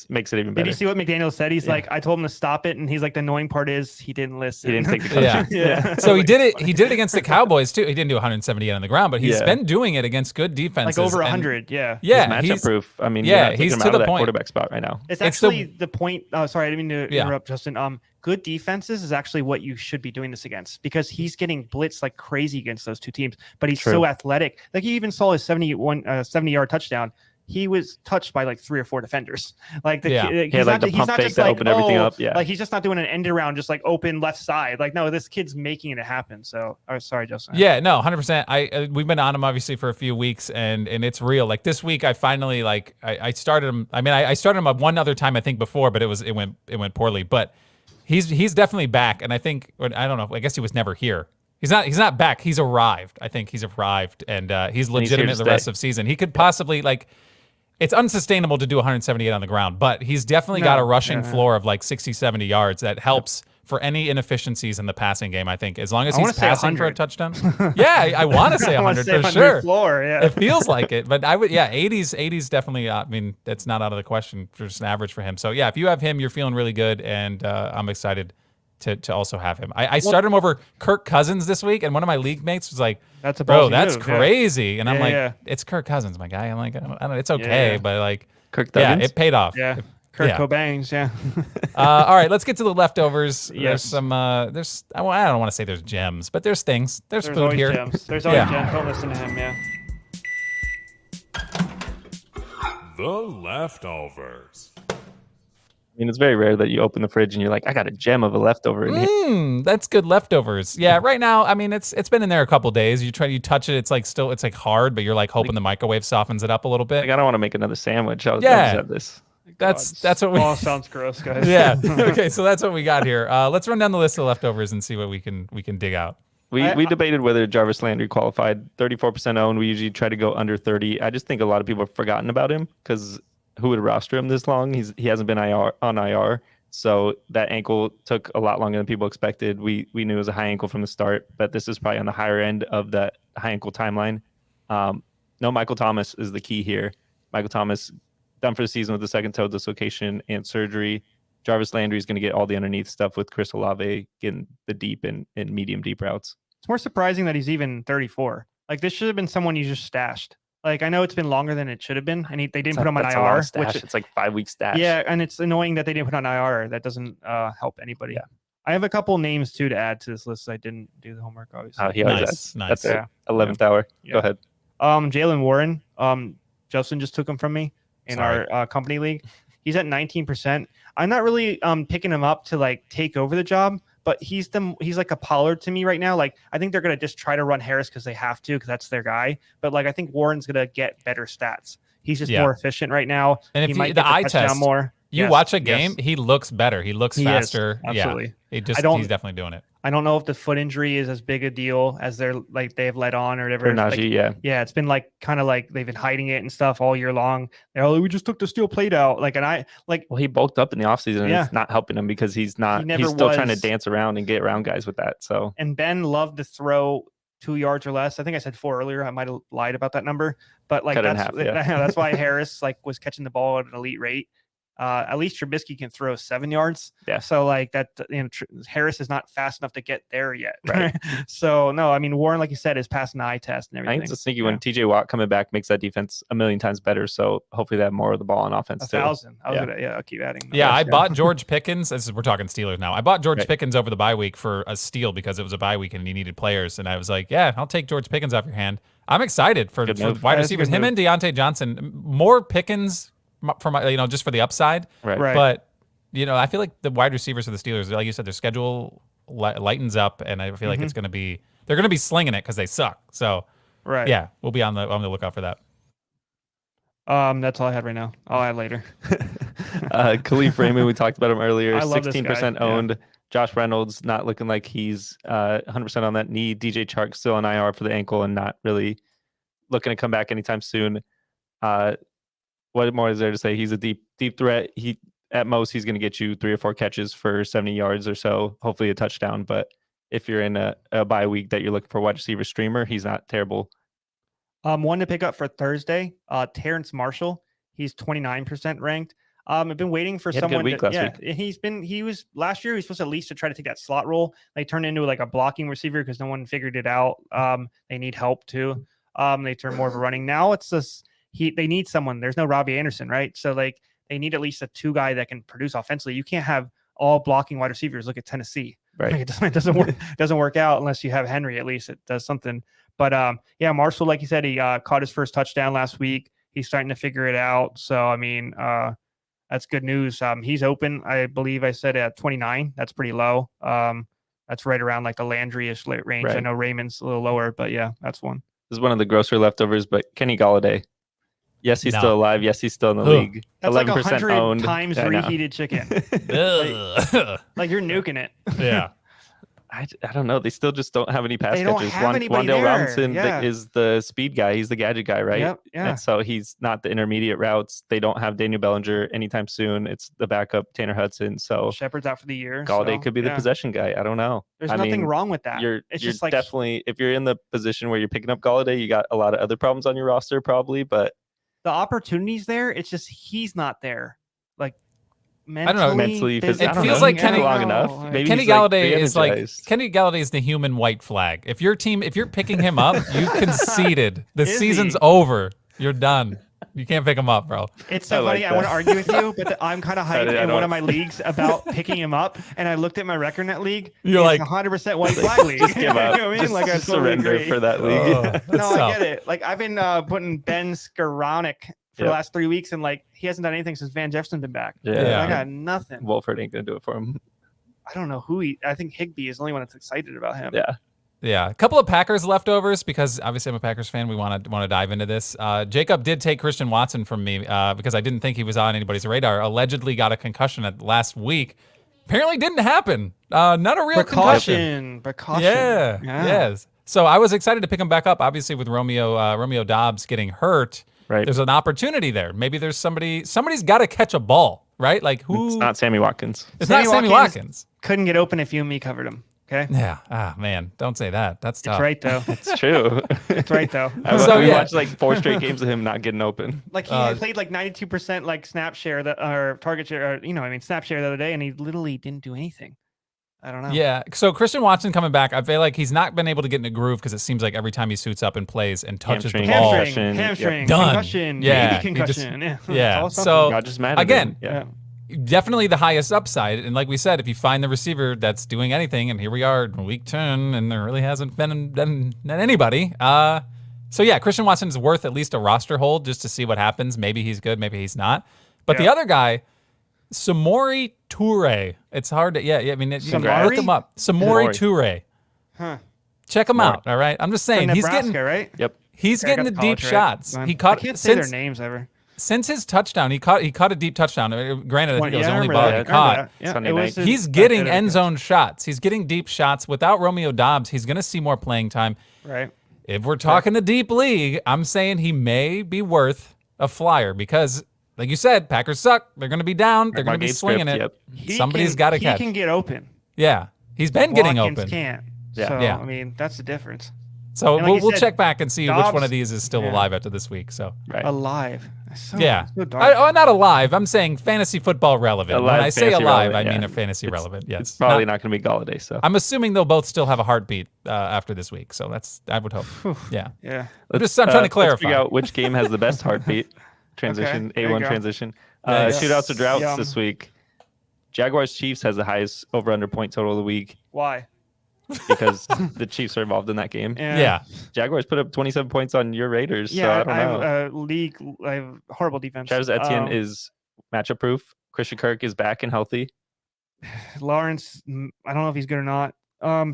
makes it even better. Did you see what McDaniel said? He's like, I told him to stop it, and he's like, the annoying part is he didn't listen. He didn't take the coaching. Yeah. So he did it. He did it against the Cowboys too. He didn't do 178 on the ground, but he's been doing it against good defenses. Like over and- 100. Yeah. Yeah. He's matchup proof. I mean, yeah, you're not taking he's him to out the of that point. quarterback spot right now. It's It's actually the point. Sorry, I didn't mean to Yeah. interrupt, Justin. Good defenses is actually what you should be doing this against because he's getting blitzed like crazy against those two teams, but he's so athletic. Like you even saw his 70-yard touchdown. He was touched by like 3 or 4 defenders. Like he had like the pump fake that opened everything up. Yeah, like he's just not doing an end around, just like open left side. Like no, this kid's making it happen. So, sorry, Justin. Yeah, no, 100%. We've been on him obviously for a few weeks, and it's real. Like this week, I finally I started him. I mean, I started him one other time I think before, but it went poorly. But he's definitely back, and I think I don't know. I guess he was never here. He's not back. He's arrived. I think he's arrived, and he's legitimate the rest of season. He could possibly It's unsustainable to do 178 on the ground, but he's definitely got a rushing floor of like 60, 70 yards that helps for any inefficiencies in the passing game, I think. As long as he's passing for a touchdown. Yeah, I want to say 100 for sure. Floor, yeah. It feels like it, but 80s definitely, I mean, that's not out of the question for just an average for him. So yeah, if you have him, you're feeling really good, and I'm excited to also have him. I started him over Kirk Cousins this week, and one of my league mates was like, "That's a bro, that's move, crazy." Yeah. And I'm like, "It's Kirk Cousins, my guy." I'm like, I don't, it's okay, but like, Kirk Thuggins? It paid off. Yeah, Kirk Cobain's. Yeah. All right, let's get to the leftovers. Yes. There's some. I don't want to say there's gems, but there's things. There's food always here. Gems. There's always gems. Don't listen to him. Yeah. The leftovers. I mean, it's very rare that you open the fridge and you're like, I got a gem of a leftover in here. That's good leftovers. Yeah, right now, I mean, it's been in there a couple days. You touch it, it's like hard, but you're like hoping the microwave softens it up a little bit. Like, I don't want to make another sandwich. I'll just have this. That's what we. All sounds gross, guys. Yeah. Okay, so that's what we got here. Let's run down the list of leftovers and see what we can dig out. We debated whether Jarvis Landry qualified. 34% owned. We usually try to go under 30. I just think a lot of people have forgotten about him because who would roster him this long? He hasn't been on IR, so that ankle took a lot longer than people expected. We knew it was a high ankle from the start, but this is probably on the higher end of that high ankle timeline. No, Michael Thomas is the key here. Michael Thomas done for the season with the second toe dislocation and surgery. Jarvis Landry is going to get all the underneath stuff with Chris Olave getting the deep and medium deep routes. It's more surprising that he's even 34. Like this should have been someone you just stashed. Like I know it's been longer than it should have been, and they didn't put him on IR. Which it's like 5-week stash. Yeah, and it's annoying that they didn't put on IR. That doesn't help anybody. Yeah. I have a couple names too to add to this list. I didn't do the homework, obviously. Oh, he always nice. That's 11th hour. Yeah. Go ahead. Jalen Warren. Justin just took him from me in our company league. He's at 19%. I'm not really picking him up to like take over the job, but he's like a Pollard to me right now. Like I think they're gonna just try to run Harris because they have to, because that's their guy. But like I think Warren's gonna get better stats. He's just more efficient right now. And he if might the get eye touchdown test more. You watch a game, he looks better. He looks faster. Absolutely. Yeah. He's definitely doing it. I don't know if the foot injury is as big a deal as they have let on or whatever. For Najee, Yeah, it's been kind of like they've been hiding it and stuff all year long. They're we just took the steel plate out. Well, he bulked up in the offseason and it's not helping him because he's still trying to dance around and get around guys with that. So and Ben loved to throw 2 yards or less. I think I said 4 earlier. I might have lied about that number, but that's why Harris was catching the ball at an elite rate. At least Trubisky can throw 7 yards. Yeah. So Harris is not fast enough to get there yet. Right. So no, I mean, Warren, like you said, is passing the eye test and everything. I think it's a sneaky one. TJ Watt coming back makes that defense a million times better. So hopefully they have more of the ball on offense 1,000. I'll keep adding. Yeah, I bought George Pickens. We're talking Steelers now. I bought George Pickens over the bye week for a steal because it was a bye week and he needed players. And I was like, yeah, I'll take George Pickens off your hand. I'm excited for wide receivers. Him and Deontay Johnson, more Pickens for just for the upside. Right. But I feel like the wide receivers for the Steelers, like you said, their schedule lightens up, and I feel like they're going to be slinging it because they suck. So yeah, we'll be on the lookout for that. That's all I had right now. I'll add later. Khalif Raymond, we talked about him earlier. 16% owned. Yeah. Josh Reynolds not looking like he's 100% on that knee. DJ Chark still on IR for the ankle and not really looking to come back anytime soon. What more is there to say? He's a deep threat. At most he's going to get you 3 or 4 catches for 70 yards or so, hopefully a touchdown. But if you're in a bye week that you're looking for a wide receiver streamer, he's not terrible. One to pick up for Thursday, Terrence Marshall. He's 29% ranked. I've been waiting for someone. Last week. He was last year. He was supposed to at least try to take that slot role. They turned into a blocking receiver because no one figured it out. They need help too. They turn more of a running. Now it's just they need someone. There's no Robbie Anderson, right? So they need at least a 2 guy that can produce offensively. You can't have all blocking wide receivers. Look at Tennessee. Right. It doesn't work out unless you have Henry. At least it does something. But Marshall, like you said, he caught his first touchdown last week. He's starting to figure it out. So I mean, that's good news. He's open. I believe I said at 29. That's pretty low. That's right around the Landry-ish range. Right. I know Raymond's a little lower, but yeah, that's one. This is one of the grosser leftovers, but Kenny Galladay. Yes, he's still alive. Yes, he's still in the league. That's 11% 100 owned. times reheated chicken. like you're nuking it. Yeah. I don't know. They still just don't have any pass they catchers. Wandale Robinson is the speed guy. He's the gadget guy, right? Yep, yeah. And so he's not the intermediate routes. They don't have Daniel Bellinger anytime soon. It's the backup Tanner Hudson. So Shepard's out for the year. Galladay could be the possession guy. I don't know. There's nothing wrong with that. You're definitely, if you're in the position where you're picking up Galladay, you got a lot of other problems on your roster probably, but the opportunity's there. It's just he's not there. Mentally, I don't know. Mentally, it feels like Kenny long enough. Maybe Kenny Galladay is the human white flag. If you're picking him up, you've conceded. The season's over. You're done. You can't pick him up, bro. It's so funny. I want to argue with you, but I'm kind of hyped in one of my leagues about picking him up, and I looked at my record in that league. You're like 100% white flag league. Just give up. You know what I mean? Just surrender for that league. No, I get it. I've been putting Ben Skoranek for the last 3 weeks, and he hasn't done anything since Van Jefferson's been back. Yeah. I got nothing. Wolford ain't gonna do it for him. I don't know who I think Higbee is the only one that's excited about him. Yeah. A couple of Packers leftovers because obviously I'm a Packers fan. We want to dive into this. Jacob did take Christian Watson from me because I didn't think he was on anybody's radar. Allegedly got a concussion last week. Apparently didn't happen. Not a real concussion. Precaution. Yeah. Yes. So I was excited to pick him back up. Obviously with Romeo Doubs getting hurt. Right. There's an opportunity there. Maybe there's somebody's got to catch a ball, right? Who? It's not Sammy Watkins. It's not Sammy Watkins. Couldn't get open if you and me covered him. Okay. Yeah. Ah, man. Don't say that. That's tough. It's right though. It's true. It's right though. We watched 4 straight games of him not getting open. He played 92% snap share or target share, snap share the other day, and he literally didn't do anything. I don't know. Yeah. So Christian Watson coming back, I feel like he's not been able to get in a groove because it seems like every time he suits up and plays and touches the ball, hamstring, done. Concussion, yeah, maybe concussion. Yeah. So God just mad at again, him. definitely the highest upside. And like we said, if you find the receiver that's doing anything, and here we are in week 10, and there really hasn't been anybody. So yeah, Christian Watson is worth at least a roster hold just to see what happens. Maybe he's good, maybe he's not. But the other guy, Samori Toure. It's hard to, you can look him up. Samori Toure. Huh. Check him out, all right? I'm just saying, Nebraska, right? Yep. He's getting the deep shots. I can't say their names ever. since his touchdown, he caught a deep touchdown. Granted, I think it was the only ball he I caught. remember that. Yeah, Sunday it night. was He's getting end zone shots. He's getting deep shots. Without Romeo Dobbs, he's going to see more playing time. right. If we're talking a deep league, I'm saying he may be worth a flyer because, like you said, Packers suck. They're going to be down. They're going to be swinging it. Somebody's got to catch. He can get open. Yeah, he's been getting Watkins open. Can't. Yeah. So, Yeah. I mean, that's the difference. So And like you we'll said, check back and see which one of Dobbs- these is still yeah. alive after this week. So Right. Alive. So, yeah, so dark. not alive. I'm saying fantasy football relevant. Alive, When I say fantasy alive, relevant, I mean yeah. a fantasy It's- relevant. Yes, It's probably not going to be Galladay. So I'm assuming they'll both still have a heartbeat after this week. So I would hope. Yeah. Yeah. I'm trying to Let's clarify. figure out which game has the best heartbeat. Transition, there you A1 go. transition. Yeah, yeah. Shootouts or droughts Yum. this week. Jaguars Chiefs has the highest over/under point total of the week Why? because the Chiefs are involved in that game. Yeah. Jaguars put up 27 points on your Raiders. Yeah. so I don't know. have I have horrible defense. Travis Etienne is matchup proof. Christian Kirk is back and healthy. Lawrence. I don't know if he's good or not.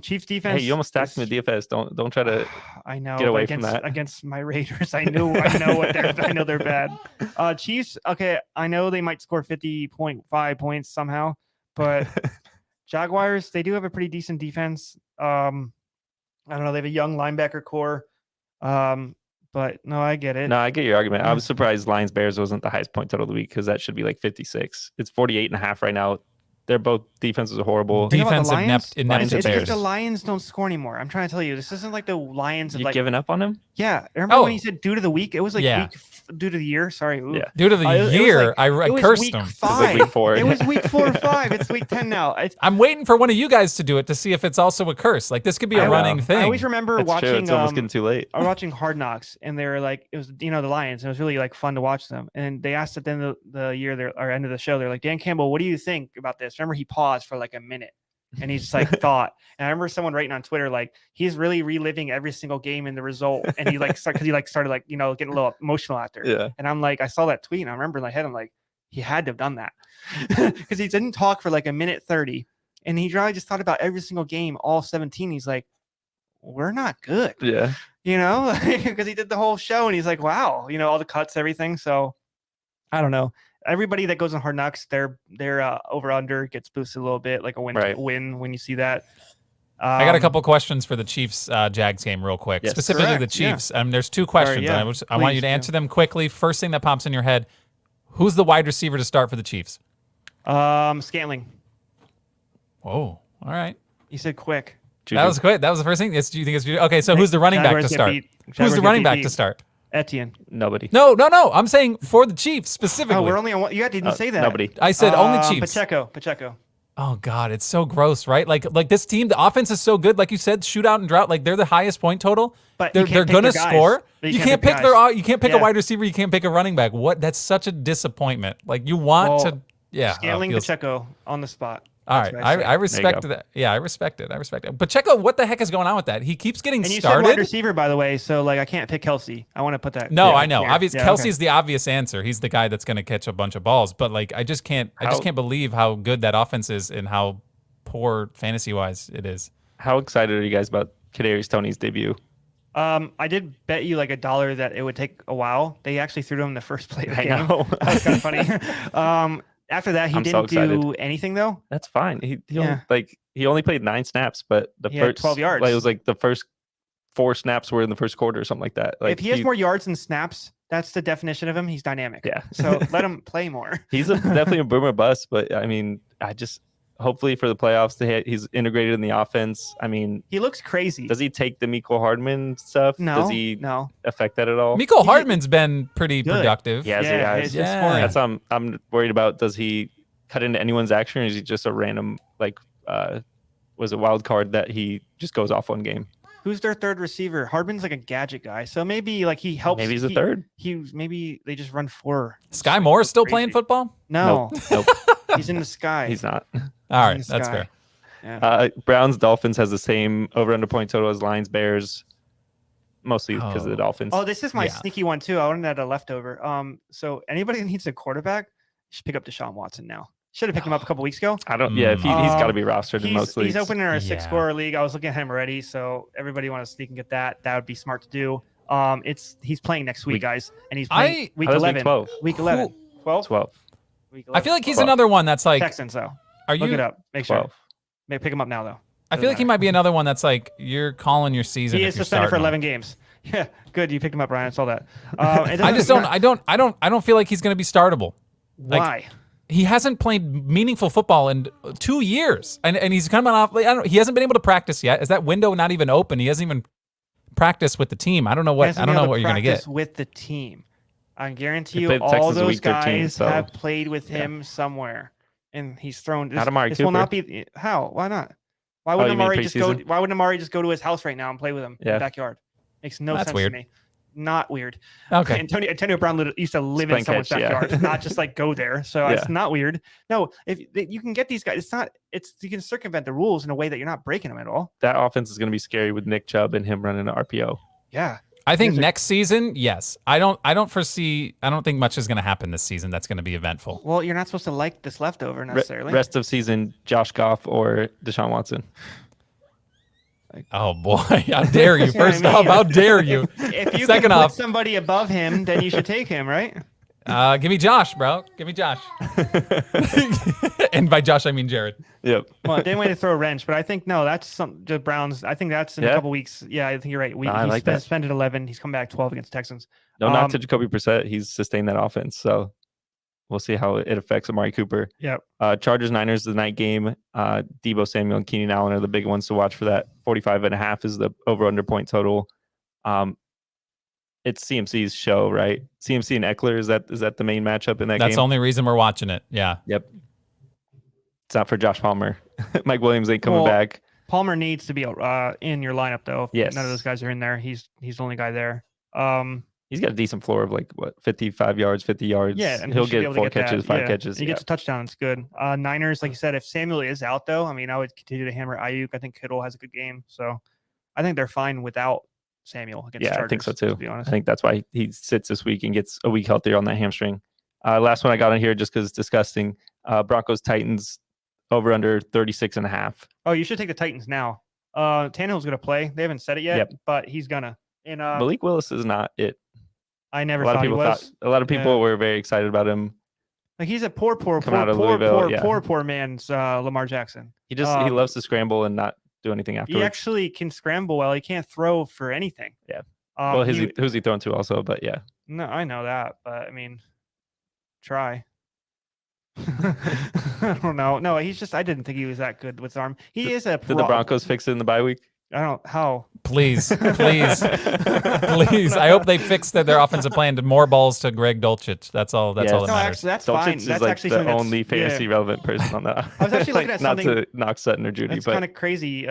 Chiefs defense. Hey, you almost stacked him is- in DFS. Don't try to. I know. get away but from against, that. against my Raiders. I know what I know they're bad. Chiefs. Okay, I know they might score 50.5 points somehow, but Jaguars, they do have a pretty decent defense. I don't know. They have a young linebacker core. But no, I get it. No, I get your argument. I was surprised Lions Bears wasn't the highest point total of the week because that should be like 56. It's 48.5 right now. They're both defenses are horrible. Think about the Defensive Lions? inept Lions to and It's because Bears. the Lions don't score anymore. I'm trying to tell you, this isn't like the Lions of You like. giving up on him? Yeah, remember Oh. when you said due to the week? It was like Yeah. due to the year. Sorry. Ooh. Yeah. Due to the It was year, like- I It was cursed week him. It was 5. like week 4. It was week 4 or 5. It's week 10 now. I'm waiting for one of you guys to do it to see if it's also a curse. Like this could be a I know. running thing. I always remember That's watching. true. It's almost getting too late. I was watching Hard Knocks, and they were like, it was the Lions, and it was really like fun to watch them. And they asked at the end of the year, or end of the show, they're like, Dan Campbell, what do you think about this? Remember, he paused for like a minute, and he just like thought. And I remember someone writing on Twitter like, he's really reliving every single game and the result, and he like because he like started like getting a little emotional after. Yeah. And I'm like, I saw that tweet, and I remember in my head, I'm like, he had to have done that because he didn't talk for like a minute 30, and he really just thought about every single game, all 17. He's like, we're not good. Yeah. Because he did the whole show and he's like, wow, all the cuts, everything. So I don't know. Everybody that goes on Hard Knocks, their over under gets boosted a little bit, like a win when you see that. I got a couple questions for the Chiefs Jags game real quick. Yes. Specifically the Correct, yeah. Chiefs. There's two questions. yeah, and I want you please, to yeah. answer them quickly. First thing that pops in your head, who's the wide receiver to start for the Chiefs? Scantling. Whoa. All right. He said quick. That was quick. That was the first thing. Do you think it's okay? So who's the running back Jaguars to get start? beat. Who's Jaguars the get running back beat. to start? Etienne. Nobody. No. I'm saying for the Chiefs specifically. Oh, we're only on one. You didn't say that. Nobody. I said only Chiefs. Pacheco. Oh God, it's so gross, right? Like this team, the offense is so good. Like you said, shootout and drought. Like they're the highest point total. But they're you can't pick gonna their guys. score. But You can't pick their. guys. You can't pick Yeah. a wide receiver. You can't pick a running back. What? That's such a disappointment. Like you want Well, to. Yeah. Scantling feels- Pacheco on the spot. All That's right, what I say. I respect go. that. Yeah, I respect it. Pacheco, what the heck is going on with that? He keeps getting And you said started. wide receiver, by the way, so like I can't pick Kelsey. I want to put that. No, clear. I know. Yeah, Obvious. yeah, Kelsey's okay. the obvious answer. He's the guy that's going to catch a bunch of balls. But like, I just can't believe how good that offense is and how poor fantasy wise it is. How excited are you guys about Kadarius Toney's debut? I did bet you like $1 that it would take a while. They actually threw to him the first play of the I game. know. That was kind of funny. After that, he I'm so didn't do excited. anything though. That's fine. He Yeah. only played 9 snaps, but the He had first 12 yards. Like, it was like the first 4 snaps were in the first quarter or something like that. Like If he has more yards than snaps, that's the definition of him. He's dynamic. Yeah. So let him play more. he's definitely a boomer bust, but I mean, hopefully for the playoffs, he's integrated in the offense. I mean, He looks crazy. does he take the Mecole Hardman stuff? No. Does he No. affect that at all? Miko Hardman's been pretty Good. productive. Yeah, Yeah, has. it's Yeah. scoring. That's I'm worried about. Does he cut into anyone's action, or is he just a random was a wild card that he just goes off one game? Who's their third receiver? Hardman's like a gadget guy, so maybe like he helps. Maybe he's a he- third. Maybe they just run 4. Sky Moore is still Crazy. playing football. No, Nope. he's in the sky. He's not. All in right, the that's sky. fair. Yeah. Browns Dolphins has the same over under point total as Lions Bears, mostly because of the Oh. Dolphins. Oh, this is my Yeah. sneaky one too. I wanted to add a leftover. So anybody that needs a quarterback should pick up Deshaun Watson now. Should have picked him up a couple weeks ago. I don't. Yeah, if he's got to be rostered in He's most leagues. open in our Yeah. 6-scorer league. I was looking at him already, so everybody want to sneak and get that. That would be smart to do. He's playing next week, guys, and he's I- playing week How does 11. week 12? Week 11. 12? 12. Week I feel 11. like he's 12. another one that's like, Texans though. are Look you? it up. Make sure. 12. Maybe pick him up now though. I feel like he might be another one that's like, you're calling your season. He if is you're suspended for starting him. 11 games. Yeah, good. You picked him up, Ryan. I saw that. I just don't. I don't feel like he's going to be startable. Why? He hasn't played meaningful football in 2 years, and he's coming off. Like, he hasn't been able to practice yet. Is that window not even open? He hasn't even practiced with the team. I don't know what. I don't know what you're going to get with the team. I guarantee He you, played all Texas those week 13, guys so- have played with him somewhere, and he's thrown. Not Amari This will Cooper. not be how. Why not? Why you wouldn't mean Amari just go? preseason? Why wouldn't Amari just go to his house right now and play with him in Yeah. the backyard? Makes no That's sense weird. to me. Not weird. Okay. Antonio Brown used to live in Playing someone's catch, yeah. backyard, not just like go there. So Yeah. it's not weird. No, if you can get these guys, it's not. It's you can circumvent the rules in a way that you're not breaking them at all. That offense is going to be scary with Nick Chubb and him running an RPO. Yeah. I think These are- next season, yes. I don't think much is going to happen this season that's going to be eventful. Well, you're not supposed to like this leftover necessarily. Rest of season, Josh Goff or Deshaun Watson. Oh boy, how dare you? That's what I First off, mean. how dare you? If you Second can off- put somebody above him, then you should take him, right? Give me Josh, bro. Give me Josh. And by Josh, I mean Jared. Yep. Well, they want to throw a wrench, but I think no, that's the Browns. I think that's in a Yeah? couple weeks. Yeah, I think you're right. I He's like that. suspended 11. He's come back 12 against Texans. No knock to Jacoby Brissett. He's sustained that offense. So we'll see how it affects Amari Cooper. Yep. Chargers Niners, the night game. Debo Samuel and Keenan Allen are the big ones to watch for that. 45.5 is the over under point total. It's CMC's show, right? CMC and Eckler, is that the main matchup in that That's game? the only reason we're watching it. Yeah. Yep. It's not for Josh Palmer. Mike Williams ain't coming Well, back. Palmer needs to be in your lineup though. If Yes. none of those guys are in there. He's the only guy there. He's got a decent floor of like what 55 yards, 50 yards. Yeah, and he'll he should be get able to 4 get catches, that. 5 Yeah. catches. He gets a touchdown. It's good. Niners, like you said, if Samuel is out though, I mean, I would continue to hammer Ayuk. I think Kittle has a good game, so I think they're fine without Samuel against Yeah, Chargers, I think so too. to be honest. I think that's why he sits this week and gets a week healthier on that hamstring. Last one I got on here just because it's disgusting. Broncos Titans over under 36.5. Oh, you should take the Titans now. Tannehill's gonna play. They haven't said it yet, Yep. but he's gonna. And Malik Willis is not it. I never A lot of thought he people was. a lot of people Yeah. were very excited about him. Like he's a poor Coming out of Louisville, yeah. poor man's Lamar Jackson. He he loves to scramble and not do anything afterwards. He actually can scramble well. He can't throw for anything. Yeah. Well, who's he thrown to also? But yeah, no, I know that, but I mean, try. I don't know. No, he's just. I didn't think he was that good with his arm. He is a. did the Broncos fix it in the bye week? I don't how. Please. I hope they fix their offensive plan to more balls to Greg Dulcich. That's all. That's Yes. all that No, matters. actually, that's Dulcich fine. is That's like actually the something only that's, yeah. fantasy relevant person on that. I was actually looking Like, at not something- to knock Sutton or Judy, That's but kind of crazy.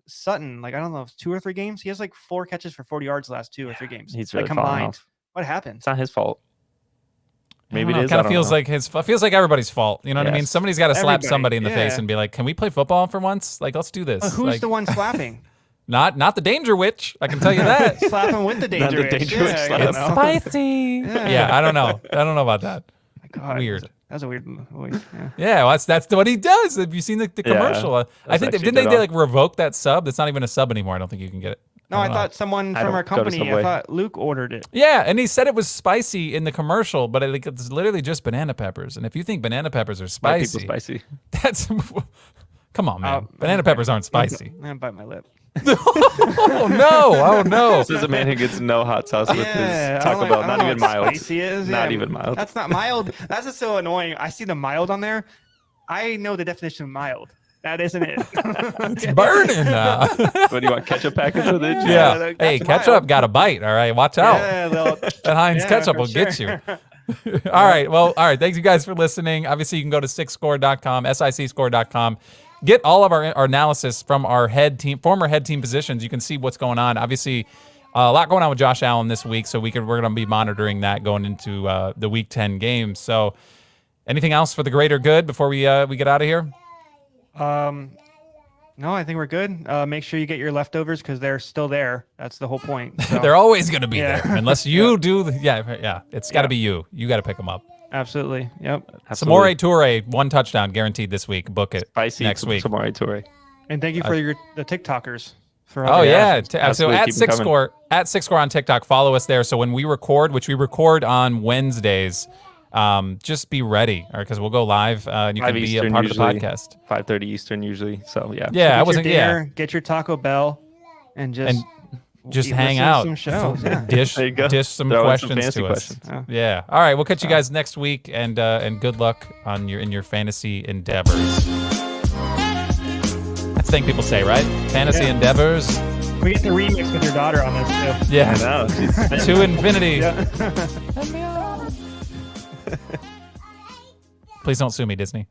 Sutton, like I don't know, if 2 or 3 games. He has like 4 catches for 40 yards the last 2 or 3 games. he's like really fallen combined. off. What happened? It's not his fault. Maybe I it don't is. know. I Kind of don't feels know. like feels like everybody's fault. You know what I mean? Yes. Somebody's got to slap Everybody, somebody in the face yeah. and be like, "Can we play football for once? Like, let's do this." Who's Like, the one slapping? Not the Danger Witch. I can tell you that. Slap him with the Not danger. the Witch. Danger Witch Yeah, slap. you It's know. Spicy. Yeah, I don't know. I don't know about that. My God, Weird. That's a weird voice. Yeah. Yeah, well, that's what he does. Have you seen the Yeah, commercial? I that's think actually didn't they dead on. like revoke that sub? That's not even a sub anymore. I don't think you can get it. No, I don't know. thought someone I from don't our go to company. I Subway. thought Luke ordered it. Yeah, and he said it was spicy in the commercial, but it's literally just banana peppers. And if you think banana peppers are White people spicy, spicy. that's come on, man. Banana peppers aren't spicy. I bite my lip. Oh no! Oh no! This is a man who gets no hot sauce with Yeah, his I Taco don't Bell, like- I not don't even know what mild. Spicy is. Not Yeah, even mild. That's not mild. That's just so annoying. I see the mild on there. I know the definition of mild. That isn't it. It's burning now. What do you want? Ketchup packets with it? Yeah. that's Hey, mild. ketchup got a bite. All right, watch out. Yeah, they'll- That Heinz yeah, ketchup for will get sure. you. All right. Well, all right. Thanks you guys for listening. Obviously, you can go to sickscore.com, sicscore.com. Get all of our analysis from our former head team positions. You can see what's going on. Obviously, a lot going on with Josh Allen this week, so we're going to be monitoring that going into the Week 10 games. So, anything else for the greater good before we get out of here? No, I think we're good. Make sure you get your leftovers because they're still there. That's the whole point. So, They're always going to be Yeah. there unless you do. Yeah. It's got to be you. You got to pick them up. absolutely. Yep. Samori Toure, 1 touchdown guaranteed this week. Book it Spicy next week. Samori Toure. And thank you for the TikTokers. Forever. Oh yeah. So Absolutely, at keep 'em six coming. score on TikTok, follow us there. So when we record, which we record on Wednesdays, just be ready, because we'll go live and you 5 can be Eastern a part usually, of the podcast. 5:30 Eastern usually. So yeah. Yeah, I Get your wasn't. dinner, get your Taco Bell, and just hang listen to out, some shows. Yeah. There you go. dish some Throw in questions fantasy to us. questions. Yeah. All right, we'll catch you guys next week, and good luck on your fantasy endeavors. That's the thing people say, right? Fantasy endeavors. We get the remix with your daughter on this too. Yeah. I know. She's To infinity. Yeah. Please don't sue me, Disney.